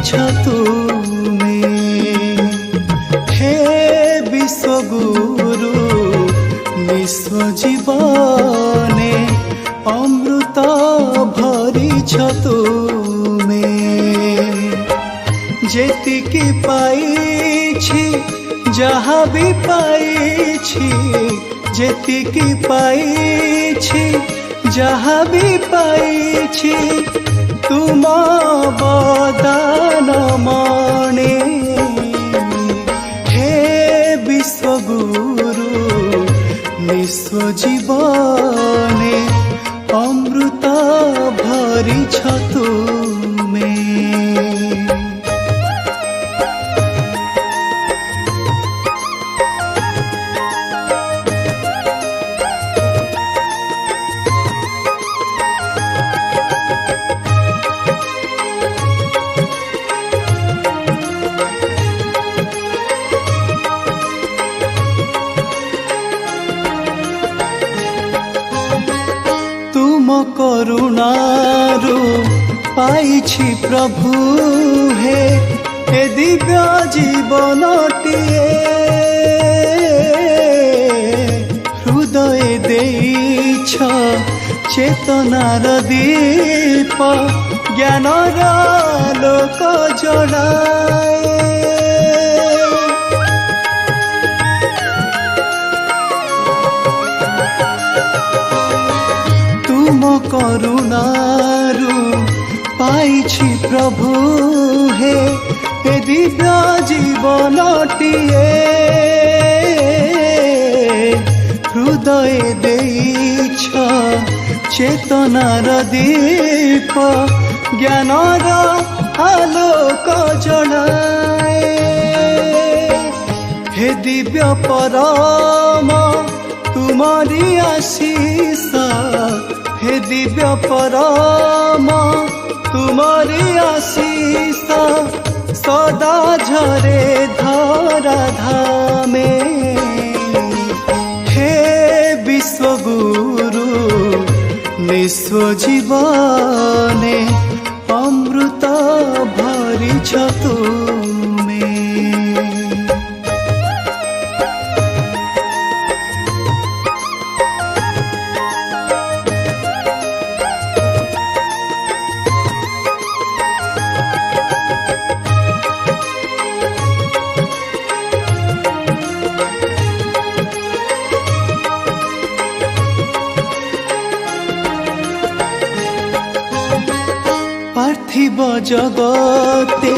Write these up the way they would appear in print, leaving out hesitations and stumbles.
भरिछ तुमे। हे विश्वगुरु निस्व जीवने अमृत भरिछ तुमे। जेतिकी पाइछि जहाँ भी पाइछि, जेतिकी पाइछि जहाँ भी पाइछि, तुम बदान मणे। हे विश्वगुरु निस्व जीवने अमृत भरिछ तुमे। तुम करुणारु पाइछि प्रभु हे ए दिव्य जीवनटिए। हृदय देइछ चेतनार दीप, ज्ञानर आलोक जड़ाए। तुम करुणारु पाइछि प्रभु हे ए दिव्य जीवनटिए। हृदय देइछ चेतनार दीप, ज्ञानर आलोक जड़ाए। हे दिव्य परम तुमरी आशीष, हे दिव्य परम तुमरी आशीष, सदा झरे धरा धामे। हे विश्वगुरु निस्व जीवने अमृत भरिछ तुमे। पार्थिव जगते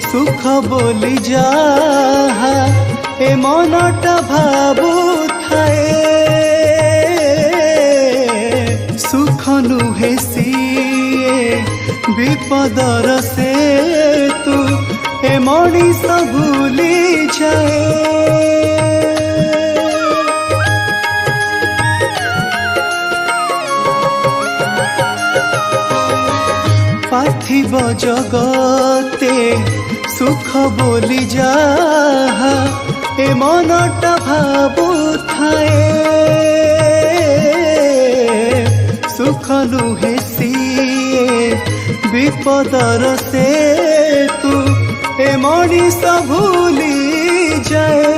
सुख बोली जाहा ए मनटा भाबु थाए। सुख नुहे सिए विपदर से तू ए मनीष भूली जाए। पार्थिव जगते सुख बोली जाहा ए मनटा भाबु थाए। सुख नुहे सिए विपदर से तू ए मनीष भूली जाए।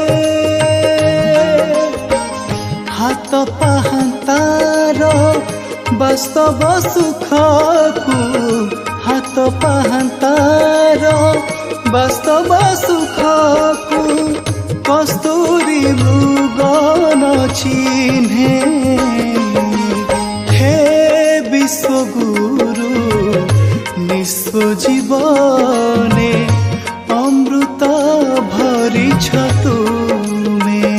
हाथ पाहांतार वास्तव सुखकु, हाथ पाहांतार वास्तव सुखकु, कस्तूरी मृगन चिन्हे। हे विश्वगुरु निस्व जीवने अमृत भरिछ तुमे।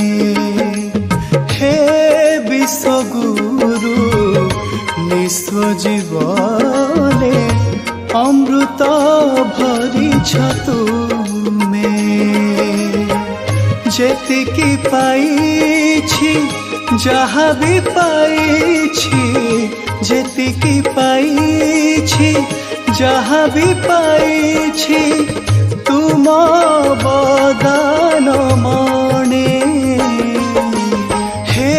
हे विश्वगुरु निस्व जीवने अमृत भरिछ तुमे। जेतिकी पाइछि जहाँ भी पाइछि, जेतिकी पाइछि जहाँ भी पाइछि, तुम बदान मणे। हे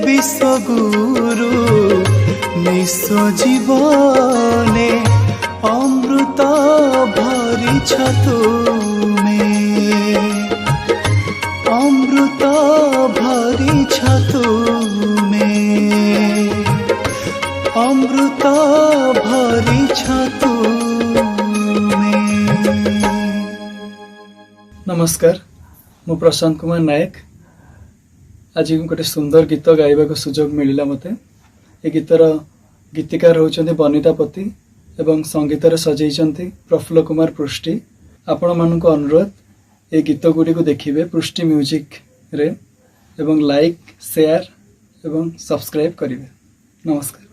विश्वगुरु निस्व जीवने अमृत भरि ତୁମେ ଅମୃତ ଭରିଛ ତୁମେ ଅମୃତ ଭରିଛ ତୁମେ। नमस्कार, मु प्रशांत कुमार नायक। आज गोटे सुंदर गीत गाइबा को सुजोग मिलिला मते। ए गीतर गीतिकार होचंती बनिता पति एवं संगीत रे सजेइचंती प्रफुल्ल कुमार पृष्टि। आपण मानक अनुरोध ए गीत गुडी को देखिबे पृष्टि म्यूजिक रे एवं लाइक शेयर एवं सब्सक्राइब करिवे। नमस्कार।